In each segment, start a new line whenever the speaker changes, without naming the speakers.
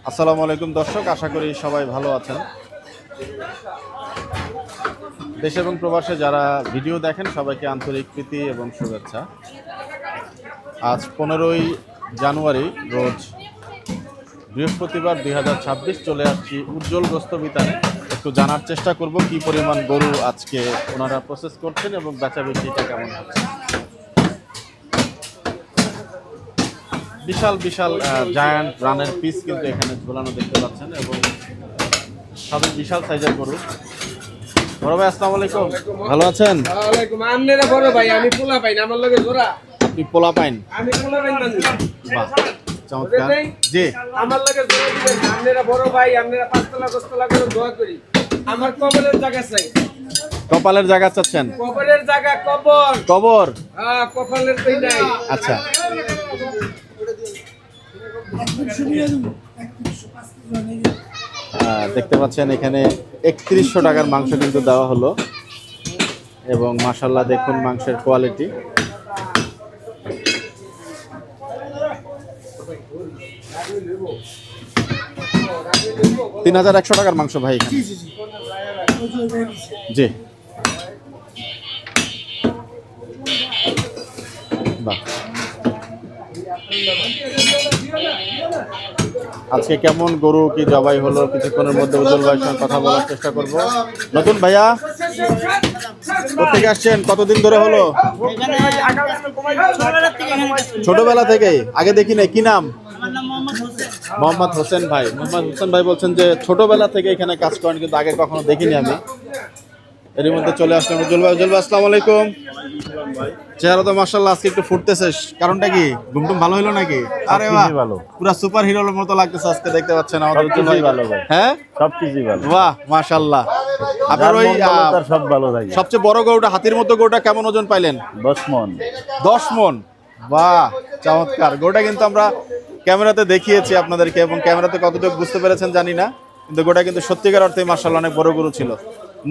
আসসালামু আলাইকুম দর্শক, আশা করি সবাই ভালো আছেন। দেশ এবং প্রবাসে যারা ভিডিও দেখেন সবাইকে আন্তরিক প্রীতি এবং শুভেচ্ছা। আজ 15ই জানুয়ারি রোজ বৃহস্পতিবার 2026 চলে আসছি উজ্জ্বল গোস্ত বিতানে। একটু জানার চেষ্টা করব কি পরিমাণ গরু আজকে ওনারা প্রসেস করছেন এবং বেচা বিক্রিটা কেমন হচ্ছে। বিশাল বিশাল জায়ান্ট রানের পিস কিন্তু এখানে ঝোলানো দেখতে পাচ্ছেন এবং সবই বিশাল সাইজের গরু। বড় ভাই আসসালামু আলাইকুম, ভালো আছেন?
ওয়ালাইকুম আমনেরা বড় ভাই, আমি পোলা পাইন আমার লগে জোড়া।
আপনি পোলা পাইন?
আমি পোলা পাইন মানে
বাহ, চমৎকার। জি,
আমার লগে জোড়া দিবেন। আমনেরা বড় ভাই, আমনেরা পাঁচতলা দশতলা করে দোয়া করি। আমার কবরের জায়গা চাই।
কপালের জায়গা চাচ্ছেন?
কবরের জায়গা, কবর
কবর।
হ্যাঁ, কপালের কই নাই।
আচ্ছা, দেখতে পাচ্ছেন এখানে 3100 টাকার মাংস কিন্তু দেওয়া হলো এবং মাশাআল্লাহ দেখুন মাংসের কোয়ালিটি। $3100 টাকার মাংস ভাই এখানে। জি, বাহ। আজকে কেমন গরু কি জবাই হলো কিছুক্ষণের মধ্যে উজ্জ্বল ভাইয়ের সঙ্গে কথা বলার চেষ্টা করব। নতুন ভাইয়া, কোথেকে আসছেন? কতদিন ধরে হলো? ছোটবেলা থেকেই? আগে দেখি নাই। কি নাম? মোহাম্মদ হোসেন ভাই। মোহাম্মদ হোসেন ভাই বলছেন যে ছোটবেলা থেকে এখানে কাজ করেন, কিন্তু আগে কখনো দেখিনি আমি। এর মধ্যে চলে আসলাম উজ্জ্বল ভাই। উজ্জ্বল ভাই আসসালামু আলাইকুম। চেহারা তো মাশাআল্লাহ আজকে একটু ফুটতেছে, কারণটা কি? ঘুমটুম ভালো হলো নাকি? আরে বাহ, পুরো সুপার হিরোর মতো লাগতেছে আজকে, দেখতে পাচ্ছেন আমাদের উজ্জ্বল ভাই। ভালো ভাই, হ্যাঁ সবকিছুই ভালো। বাহ মাশাআল্লাহ। আপনার ওই সব ভালো থাকে। সবচেয়ে বড় গরুটা, হাতির মতো গরুটা কেমন ওজন পাইলেন?
10 মণ।
10 মণ, বাহ চমৎকার। গরুটা কিন্তু আমরা ক্যামেরাতে দেখিয়েছি আপনাদেরকে এবং ক্যামেরাতে কতটুকু বুঝতে পেরেছেন জানি না, কিন্তু গোটা কিন্তু সত্যিকার অর্থে মাশাআল্লাহ অনেক বড় গরু ছিল।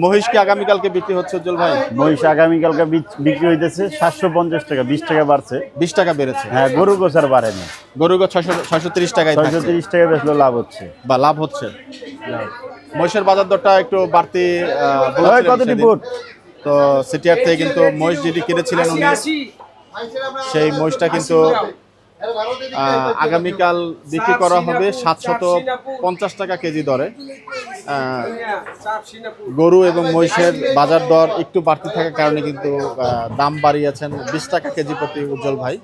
মহিষ কি আগামীকালকে বিক্রি হচ্ছে উজ্জ্বল ভাই?
মহিষ আগামীকালকে বিক্রি হইতেছে 750 টাকা, 20 টাকা বাড়ছে।
20 টাকা বেড়েছে?
হ্যাঁ, গরু গোছার বাড়েনি।
গরু 630 টাকায়
630 টাকা বেচলে লাভ হচ্ছে,
বা লাভ হচ্ছে। মহিষের বাজার দরটা একটু বাড়তি
কতটি ফুট
তো সিটিআর থেকে কিন্তু মহিষ যেটি কিনেছিলেন উনি, সেই মহিষটা কিন্তু আগামীকাল বিক্রি করা হবে 750 টাকা কেজি দরে। গরু এবং মহিষের বাজার দর একটু বাড়তি থাকার কারণে কিন্তু দাম বাড়িয়েছেন 20 টাকা কেজি প্রতি উজ্জ্বল ভাই।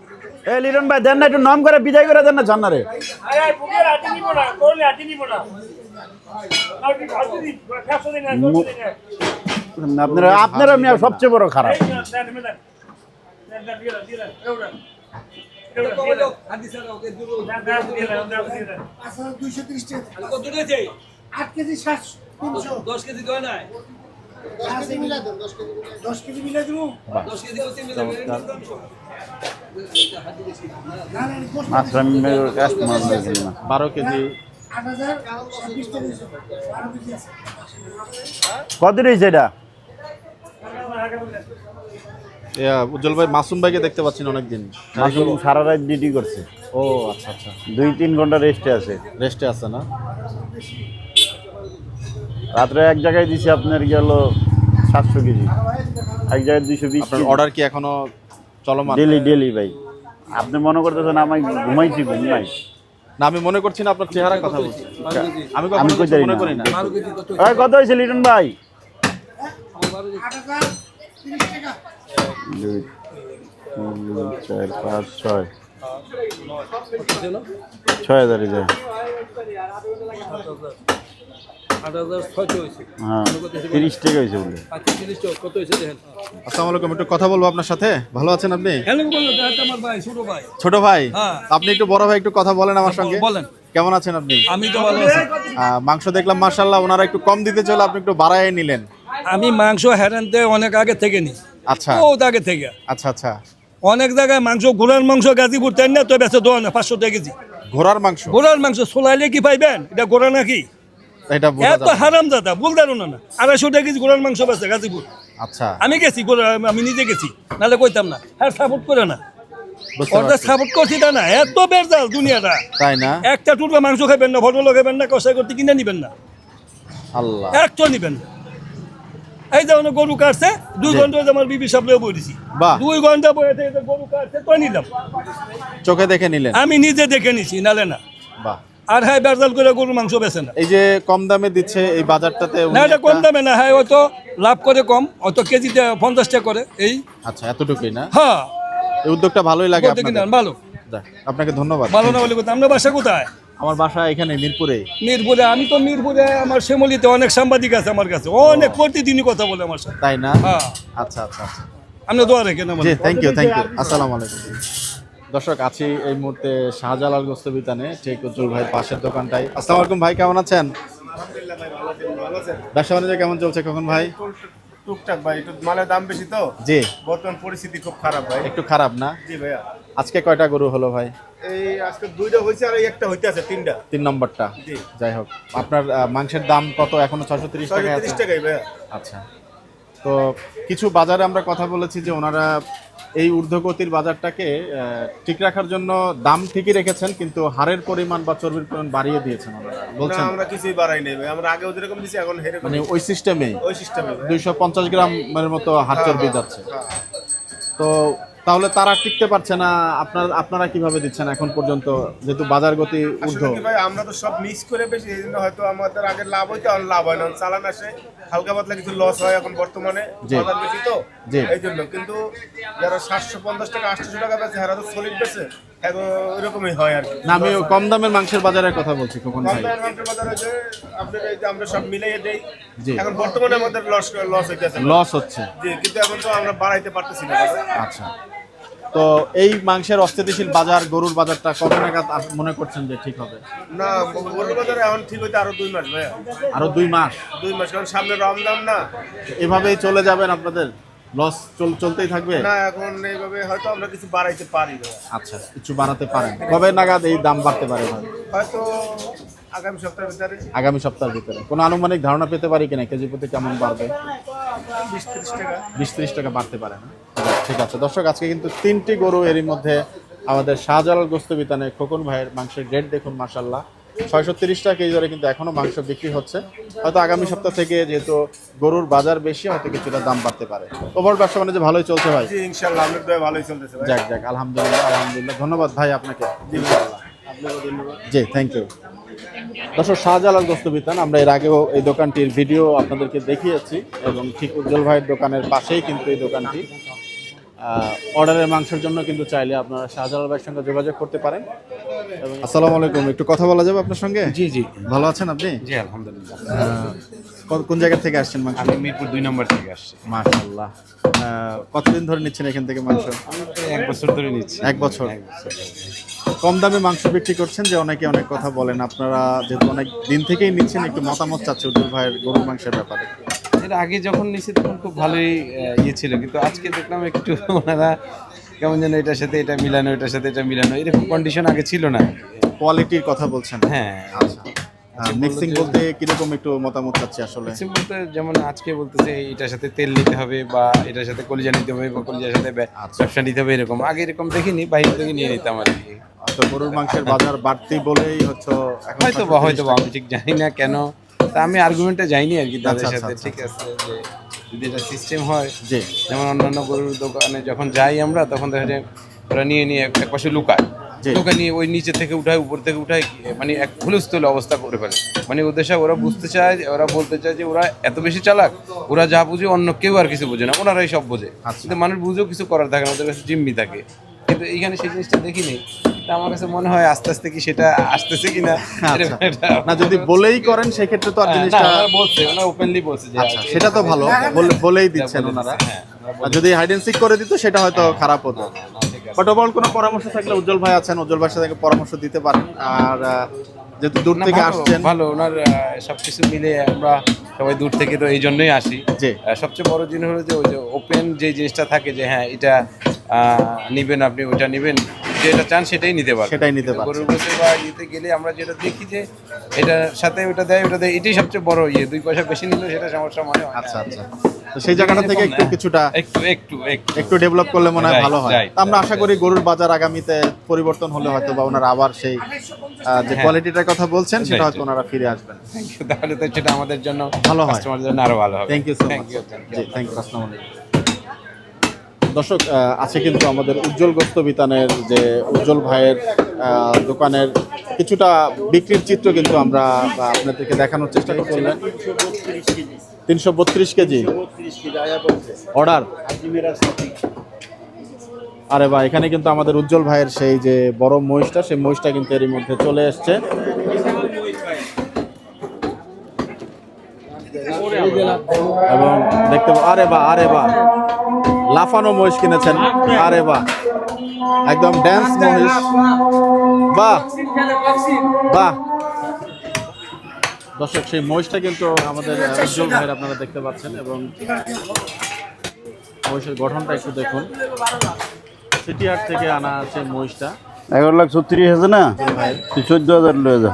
লিটন ভাই দেন না, একটু নাম করে বিদায় করে দেন না ঝর্ণারে। আপনারা সবচেয়ে বড় খারাপ।
বারো কেজি
কত রয়েছে এটা?
উজ্জ্বল ভাই মাসুম ভাইকে দেখতে পাচ্ছেন অনেকদিন।
মাসুম সারা রাত ডিউটি করছে।
ও আচ্ছা আচ্ছা,
2-3 ঘন্টা রেস্টে আছে।
রেস্টে আছে না?
রাত্রে এক জায়গায় দিছি আপনার গেল 700 কেজি, এক জায়গায় 220।
আপনার অর্ডার কি এখনো চলমান?
ডেলি ভাই। আপনি মনে করতেছেন আমি ঘুমাইছি? ঘুম নাই
না, আমি মনে করছি না, আপনার চেহারা কথা বলছি। আমি কখনো মনে করি না।
কত হয়েছে লিটন ভাই? 2, 3, 4, 5, 6 6,000 যায়। হ্যাঁ, 30 টাকা হয়েছে বলে।
আসসালামু আলাইকুম, একটু কথা বলবো আপনার সাথে। ভালো আছেন আপনি? ছোট ভাই? আপনি একটু বড় ভাই একটু কথা বলেন আমার সঙ্গে।
বলেন,
কেমন আছেন আপনি?
আমি তো ভালো আছি।
মাংস দেখলাম মাশাআল্লাহ ওনারা একটু কম দিতে চলে, আপনি একটু বাড়ায় নিলেন।
আমি মাংস হেরানতে অনেক আগে থেকে নি।
আচ্ছা,
বহুত আগে থেকে।
আচ্ছা আচ্ছা।
অনেক জায়গায় মাংস, ঘোড়ার মাংস গাজীপুর তাই না, তো বেচে 500 টাকা কেজি।
ঘোড়ার মাংস?
ঘোড়ার মাংস সোলাইলে কি পাইবেন? এটা ঘোড়া নাকি?
এটা
এত হারাম দাদা, বলতে না। 250 টাকা কেজি ঘোড়ার মাংস বেচে গাজীপুর।
আচ্ছা,
আমি গেছি, আমি নিজে গেছি, নাহলে কইতাম না। হ্যাঁ, সাপোর্ট করে না।
বুঝতে
ওটা
পারছি।
সাপোর্ট করছি তা না, এত বেজাল দুনিয়াটা।
তাই না?
একটা টুকরা মাংস খাবেন না, ভটল খাবেন না, কষাই করতে কিনে নিবেন না,
আল্লাহ,
একটা নিবেন না। এই যে ওখানে গরু কাটছে 2
জি।
ঘন্টা আমার বিবি সামনে বইছি,
বাহ।
2 ঘন্টা বয়ে থেকে গরু কাটছে তো নিলাম,
চোখে দেখে নিলেন?
আমি নিজে দেখে নিছি, নালে না।
বাহ।
আর হ্যাঁ বেজাল করে গরুর মাংস বেছে না।
এই যে কম দামে দিচ্ছে এই বাজারটাতে উনি
না এটা কম
একটা-
দামে না, হ্যাঁ হয়তো লাভ করে কম, হয়তো কেজিতে 50 টাকা করে এই।
আচ্ছা, এতটুকুই না?
হ্যাঁ
এই উদ্যোগটা ভালোই লাগে
বলতে কিনা
আপনাদের।
ভালো,
যাক, আপনাকে ধন্যবাদ।
ভালো না বলে কথা। আপনার বাসা কোথায়?
আমার বাসা এখানে মিরপুরে।
মিরপুরে। আমি তো মিরপুরে, আমার শ্যামলিতে অনেক সাংবাদিক আছে আমার কাছে, অনেক প্রতিদিনই কথা বলে আমার সাথে।
তাই না?
হ্যাঁ,
আচ্ছা আচ্ছা আচ্ছা।
আপনি দোয়া রেখেন আমার।
জি, থ্যাংক ইউ। আসসালামু আলাইকুম। দর্শক, আছি এই মুহূর্তে শাহজালাল গোস্ত বিতানে, ঠিক উজ্জ্বল ভাইয়ের পাশের দোকানটাই। আসসালামু আলাইকুম ভাই, কেমন আছেন? ব্যবসা বাণিজ্য কেমন চলছে কখন ভাই?
টুকটাক ভাই, একটু মালের দাম বেশি তো,
জি।
বর্তমান পরিস্থিতি খুব খারাপ ভাই।
একটু খারাপ না?
জি ভাইয়া,
আজকে কয়টা গরু হলো ভাই?
এই আজকে 2টা হয়েছে আর এই একটা হইতে আছে 3টা।
3 নম্বরটা।
জি।
যাই হোক, আপনার মাংসের দাম কত এখনো? 630 টাকা আছে?
30 টাকাই ভাইয়া।
আচ্ছা। তো কিছু বাজারে আমরা কথা বলেছি যে ওনারা এই ঊর্ধ্বগতির বাজারটাকে ঠিক রাখার জন্য দাম ঠিকই রেখেছেন, কিন্তু হারের পরিমাণ বা চর্বির পরিমাণ বাড়িয়ে দিয়েছেন ওনারা,
না,
বলছেন।
আমরা কিছুই বাড়াই নাই ভাই, আমরা আগেও যেরকম দিছি এখন সেরকম
মানে ওই সিস্টেমে
ওই সিস্টেমে ভাই।
250 গ্রামের মতো হার চর্বি যাচ্ছে। তো তাহলে তারা টিকতে পারছে না, আপনারা কিভাবে দিচ্ছেন এখন পর্যন্ত, যেহেতু বাজার গতি ঊর্ধ্ব?
আসলে কি ভাই, আমরা তো সব মিক্স করে বেশি, এই জন্য হয়তো আমাদের আগে লাভ হইতে আর লাভ হয় না, চালান আসে হালকা পাতলা কিছু লস হয় এখন বর্তমানে,
জি।
বাজার বেশি তো
জি।
এই জন্য। কিন্তু যারা 750 টাকা 800 টাকা বেচে হারা তো সলিড বেচে, এখন ওইরকমই হয় আর কি।
না, আমি কম দামের মাংসের বাজারের কথা বলছি কখন
কম
ভাই।
দামের মাংসের বাজারে যে আপনার এই যে আমরা সব মিলাইয়ে দেই,
জি।
এখন বর্তমানে আমাদের লস হইতেছে।
লস হচ্ছে।
জি, কিন্তু এখন তো আমরা বাড়াইতে পারতেছি না দাদা।
আচ্ছা। তো এই মাংসের অস্থিতিশীল বাজার, গরুর বাজারটা কবে নাগাদ মনে করছেন যে ঠিক হবে?
না, গরুর বাজারে এখন ঠিক হইতে আরো 2 মাস ভাইয়া।
আরো 2 মাস?
2 মাস, কারণ সামনে রমজান না।
এভাবেই চলে যাবেন আপনাদের? লস চলতেই থাকবে?
না, এখন এইভাবে হয়তো আমরা কিছু বাড়াইতে পারি ভাইয়া।
আচ্ছা, কিছু বাড়াতে পারেন। কবে নাগাদ এই দাম বাড়তে পারে ভাই?
হয়তো আগামী সপ্তাহের ভিতরে
আগামী সপ্তাহের ভিতরে কোনো আনুমানিক ধারণা পেতে পারি কিনা কেজি প্রতি কেমন বাড়বে?
20-30 টাকা।
20-30 টাকা বাড়তে পারে না? ঠিক আছে দর্শক, আজকে কিন্তু 3টি গরু, এরই মধ্যে আমাদের শাহজালাল গোস্ত বিতানে খোকন ভাইয়ের মাংসের গ্রেড দেখুন, মাশাআল্লাহ 630 টাকা কেজি দরে কিন্তু এখনো মাংস বিক্রি হচ্ছে। হয়তো আগামী সপ্তাহ থেকে যেহেতু গরুর বাজার বেশি, হয়তো কিছুটা দাম বাড়তে পারে। ওভারঅল ব্যবসা বাণিজ্য ভালোই চলছে ভাই?
জি, ইনশাআল্লাহ আমাদের দয়া ভালোই চলতেছে ভাই।
যাক, আলহামদুলিল্লাহ। ধন্যবাদ ভাই আপনাকে। জি, থ্যাংক ইউ। দর্শক, শাহজালাল গোস্ত বিতান, আমরা এর আগেও এই দোকানটির ভিডিও আপনাদেরকে দেখিয়েছি, এবং ঠিক উজ্জ্বল ভাইয়ের দোকানের পাশেই কিন্তু এই দোকানটি। অর্ডারের মাংসের জন্য কিন্তু চাইলে আপনারা শাহজালাল ভাইয়ের সঙ্গে যোগাযোগ করতে পারেন। এবং আসসালামু আলাইকুম, একটু কথা বলা যাবে আপনার সঙ্গে?
জি জি
ভালো আছেন আপনি?
জি আলহামদুলিল্লাহ।
কোন জায়গা থেকে আসছেন মাংস?
আমি মিরপুর 2 নম্বর থেকে আসছি।
মাশাআল্লাহ। কতদিন ধরে নিচ্ছেন এখান থেকে মাংস?
আমি প্রায় 1 বছর ধরে নিচ্ছি।
1 বছর।
1 বছর।
কম দামে মাংস বিক্রি করছেন যে অনেকে অনেক কথা বলেন, আপনারা যেহেতু অনেক দিন থেকেই নিচ্ছেন, একটু মতামত চাচ্ছি উজ্জ্বল ভাইয়ের গরুর মাংসের ব্যাপারে।
এর আগে যখন নিচ্ছি তখন খুব ভালোই ইয়ে ছিল, কিন্তু আজকে দেখলাম একটু ওনারা কেমন যেন এটার সাথে এটা মিলানো, এটার সাথে এটা মিলানো, এরকম কন্ডিশন আগে ছিল না।
কোয়ালিটির কথা বলছেন?
হ্যাঁ,
আচ্ছা। মিক্সিং বলতে কিরকম একটু মতামত চাচ্ছি আসলে?
মিক্সিং বলতে যেমন আজকে বলতেছে এটার সাথে তেল নিতে হবে, বা এটার সাথে কলিজা নিতে হবে, বা কলিজার সাথে ব্যবসা নিতে হবে, এরকম আগে এরকম দেখিনি, বাইরে থেকে নিয়ে নিতাম আর কি।
তো গরুর মাংসের বাজার বাড়তি বলেই হচ্ছে এখন
হয়তো আমি ঠিক জানি না কেন, তা আমি আর্গুমেন্টে যাইনি আর কি তাদের
আচ্ছা,
সাথে।
আচ্ছা,
ঠিক আছে, যে যদি এটা সিস্টেম হয়,
জি
যেমন অন্যান্য গরুর দোকানে যখন যাই আমরা, তখন দেখা যায় ওরা নিয়ে এক পাশে লুকায়,
জি।
লুকায় নিয়ে ওই নিচে থেকে উঠায়, উপর থেকে উঠায়, মানে এক হুলস্থুল অবস্থা করে ফেলে। মানে উদ্দেশ্য ওরা বুঝতে চায়, ওরা বলতে চায় যে ওরা এত বেশি চালাক, ওরা যা বুঝে অন্য কেউ আর কিছু বোঝে না, ওনারাই সব বোঝে।
আচ্ছা।
কিন্তু মানুষ বুঝেও কিছু করার থাকে না, ওদের কাছে জিম্মি থাকে। কিন্তু এইখানে সেই জিনিসটা দেখিনি, তা আমার কাছে মনে হয় আস্তে আস্তে কি সেটা আসতেছে কিনা।
আচ্ছা। না, যদি বলেই করেন সেক্ষেত্রে তো আর জিনিসটা,
বলছে ওনারা ওপেনলি বলছে যে
আচ্ছা সেটা তো ভালো, বলেই দিচ্ছেন ওনারা। আর যদি হাইড এন্ড সিক করে দিত সেটা হয়তো খারাপ হতো। বাট ওভারঅল কোনো পরামর্শ থাকলে উজ্জ্বল ভাই আছেন, উজ্জ্বল ভাইয়ের সাথে পরামর্শ দিতে পারেন। আর যেহেতু দূর থেকে আসছেন,
ভালো ওনার সবকিছু মিলে আমরা সবাই দূর থেকে তো এই জন্যই আসি।
জি।
সবচেয়ে বড় জিনিস হলো যে ওই যে ওপেন যে জিনিসটা থাকে, যে হ্যাঁ এটা নিবেন, আপনি ওইটা নিবেন, যেটা চান সেটাই নিতে পারবেন।
সেটাই নিতে পারবেন।
গরুর গোশে বা ইয়েতে গেলে আমরা যেটা দেখি যে এটার সাথে ওটা দেয়, এটাই সবচেয়ে বড় ইয়ে। 2 পয়সা বেশি নিলে সেটা সমস্যা মনে হয় না।
আচ্ছা আচ্ছা। তো তো সেই জায়গাটা থেকে একটু কিছুটা একটু ডেভেলপ করলে মনে হয় ভালো হয়। তো আমরা আশা করি গরুর বাজার আগামীতে পরিবর্তন হলে হয়তো বা ওনারা আবার সেই যে কোয়ালিটিটার কথা বলছেন সেটা হয়তো ওনারা ফিরে আসবেন।
তাহলে তো সেটা আমাদের জন্য
ভালো হয়।
কাস্টমারের জন্য আরো ভালো হবে।
Thank you so much. জি থ্যাংক ইউ। আসসালামু আলাইকুম। দর্শক আছে কিন্তু আমাদের উজ্জ্বল গোস্ত বিতানের যে উজ্জ্বল ভাইয়ের দোকানের কিছুটা বিক্রির চিত্র কিন্তু আমরা আপনাদেরকে দেখানোর চেষ্টা করছিলাম। 332 কেজি অর্ডার। আরে ভাই, এখানে কিন্তু আমাদের উজ্জ্বল ভাইয়ের সেই যে বড় মহিষটা, সেই মহিষটা কিন্তু এরই মধ্যে চলে এসছে। এবং দেখতে আরে বা লাফানো মহিষ কিনেছেন। আরে বাহ, একদম ড্যান্স মহিষ। বাহ বাহ। দর্শক সেই মহিষটা কিন্তু আমাদের উজ্জ্বল ভাইয়ের আপনারা দেখতে পাচ্ছেন এবং মহিষের গঠনটা একটু দেখুন। সিটিহাট থেকে আনা আছে মহিষটা।
11,36,000 না, 14,000 লয়ে যা।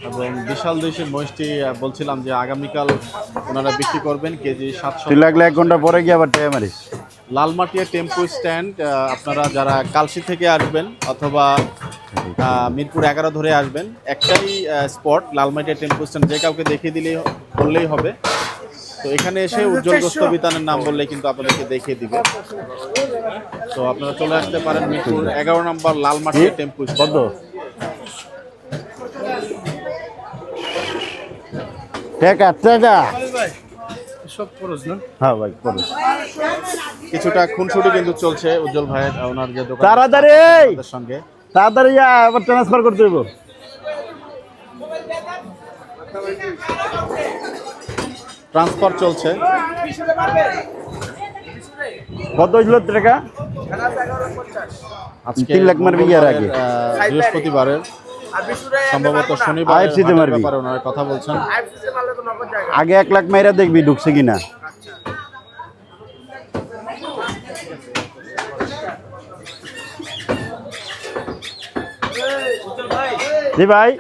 এবং বিশাল দেশের মহিষটি বলছিলাম যে আগামীকাল ওনারা বিক্রি করবেন কেজি 700।
তুই লাগলে 1 ঘন্টা পরে গিয়ে আবার টাইম মারিস।
লালমাটিয়া টেম্পো স্ট্যান্ড, আপনারা যারা কালশি থেকে আসবেন অথবা মিরপুর 11 ধরে আসবেন, একটাই স্পট লালমাটিয়া টেম্পো স্ট্যান্ড। যে কাউকে দেখিয়ে দিলেই বললেই হবে। তো এখানে এসে উজ্জ্বল গোস্ত বিতানের নাম বললে কিন্তু আপনাদেরকে দেখিয়ে দিবে। তো আপনারা চলে আসতে পারেন মিরপুর 11 নম্বর লালমাটিয়া টেম্পো স্ট্যান্ড।
টাকা হ্যাঁ ভাই খরচ।
কিছুটা খুনসুটি কিন্তু চলছে উজ্জ্বল ভাইয়ের ওনার যে দোকান
তাড়াতাড়ি
সঙ্গে।
তাড়াতাড়ি আবার ট্রান্সফার করতে হইব।
ট্রান্সফার চলছে।
কত হইল টাকা?
আজকে
3 লাখ মারবি এর আগে।
বৃহস্পতিবারের সম্ভবত শনিবার
IFC তে মারবি।
ব্যাপারে ওনারা কথা বলছেন।
আগে 1 লাখ মাইরা দেখবি ঢুকছে কিনা। জি ভাই,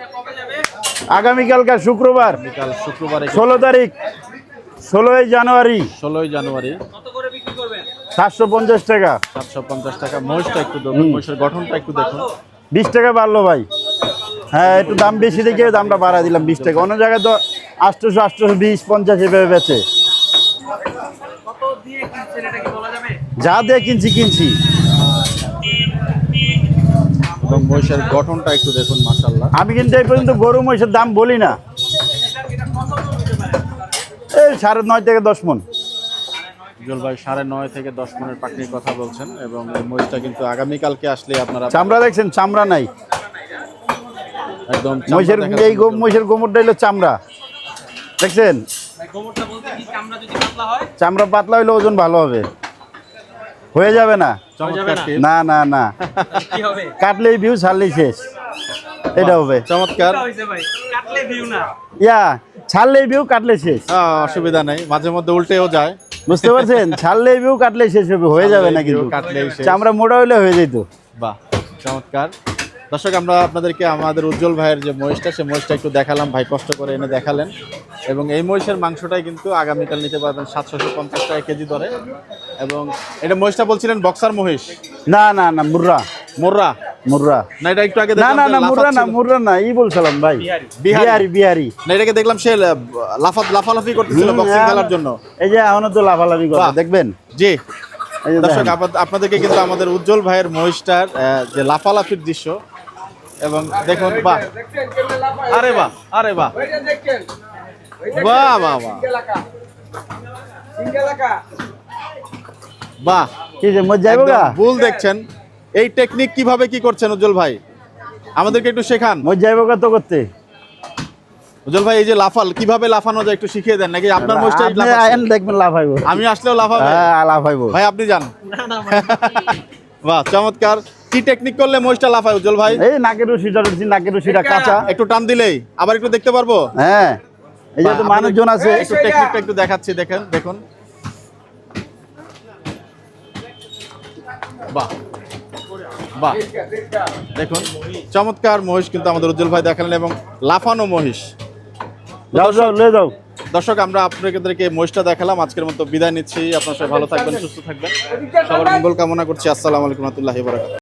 আগামীকালকার শুক্রবার
বিকাল শুক্রবারে
16 তারিখ 16 জানুয়ারি
16 জানুয়ারি
750 টাকা।
750 টাকা। মহিষটা একটু দেখুন, মহিষের গঠনটা একটু দেখুন।
20 টাকা বাড়লো ভাই। হ্যাঁ, একটু দাম বেশি দেখে দামটা বাড়া দিলাম 20 টাকা। অন্য জায়গায় তো 800, 820, 50 এভাবে বেচে। যা দিয়ে কিনছি।
এবং মহিষের গঠনটা একটু দেখুন, মাশাআল্লাহ।
আমি কিন্তু এই পর্যন্ত গরু মহিষের দাম বলি না। এই 9.5 থেকে 10 মন।
উজ্জ্বল ভাই 9.5 থেকে 10 মনের পাকনির কথা বলছেন এবং এই মহিষটা কিন্তু আগামীকালকে আসলে আপনারা
চামড়া দেখছেন? চামড়া নাই
একদম
মহিষের। এই মহিষের গোমরটা হইলো চামড়া, দেখছেন? চামড়া পাতলা হইলে ওজন ভালো হবে। হয়ে যাবে না,
চমৎকার টিপ।
না না না, কাটলেই ভিউ, ছাড়লেই শেষ। এটা হবে
চমৎকার।
ইয়া, ছাড়লেই ভিউ, কাটলে শেষ।
অসুবিধা নেই, মাঝে মধ্যে উল্টেও যায়।
বুঝতে পারছেন? ছাড়লেই ভিউ, কাটলেই শেষ হবে। হয়ে যাবে না কিন্তু,
কাটলেই শেষ।
চামড়া মোটা হইলে হয়ে যেত।
বাহ, চমৎকার। দর্শক, আমরা আপনাদেরকে আমাদের উজ্জ্বল ভাইয়ের যে মহিষটা, সেই মহিষটা একটু দেখালাম। ভাই কষ্ট করে এনে দেখালেন। এবং এই মহিষের মাংসটাই কিন্তু আগামীকাল নিতে পারবেন 750 টাকা কেজি দরে। এবং এটা মহিষটা বলছিলেন বক্সার মহিষ?
না না না, মুর্রা
মোররা
মুর্রা।
না, এটা একটু আগে
না
দেখলাম
না
যে
না, মুর্রা না,
লাফাচ্ছিল।
মুর্রা না, ই বলছিলাম ভাই, বিহারি।
না, এটাকে দেখলাম সে লাফালাফি করতেছিল বক্সিং খেলার জন্য।
এই যে এখনো তো লাফালাফি করে,
বাহ।
দেখবেন?
জি
এই যে
দর্শক,
দেখেন।
আপনাদেরকে কিন্তু আমাদের উজ্জ্বল ভাইয়ের মহিষটার যে লাফালাফির দৃশ্য এবং দেখুন। বাহ, আরে বাহ, আরে বাহ, বাহ বাহ বাহ বাহ।
কি যে মজা যাইব গা?
একদম ভুল দেখছেন। এই টেকনিক কিভাবে কি করছেন উজ্জ্বল ভাই? আমাদেরকে একটু শেখান।
মজা যাইব গা তো করতে।
উজ্জ্বল ভাই, এই যে কিভাবে লাফানো যায় একটু শিখিয়ে দেন, নাকি আপনার মহিষটাই
আপনি
লাফাচ্ছে?
আয়েন দেখবেন লাফাইব।
আমি আসলেও লাফাবে?
হ্যাঁ, লাফাইব
ভাই, আপনি যান। বাহ, চমৎকার। কি টেকনিক করলে মহিষটা লাফায় উজ্জ্বল ভাই?
এই নাকের রশিটা কাঁচা,
একটু টান দিলেই আবার একটু দেখতে পারবো?
হ্যাঁ। এই যে তো
বাহ,
মানুষজন আছে।
একটু টেকনিকটা একটু দেখাচ্ছি, দেখুন। বাহ বাহ, দেখুন চমৎকার মহিষ কিন্তু আমাদের উজ্জ্বল ভাই দেখালেন এবং লাফানো মহিষ।
যাও যাও, লয়ে যাও।
দর্শক আমরা আপনাদেরকে মহিষটা দেখালাম, আজকের মতো বিদায় নিচ্ছি। আপনার সবাই ভালো থাকবেন, সুস্থ থাকবেন, সবার মঙ্গল কামনা করছি। আসসালামু আলাইকুম ওয়া রাহমাতুল্লাহি ওয়া বারাকাতুহু।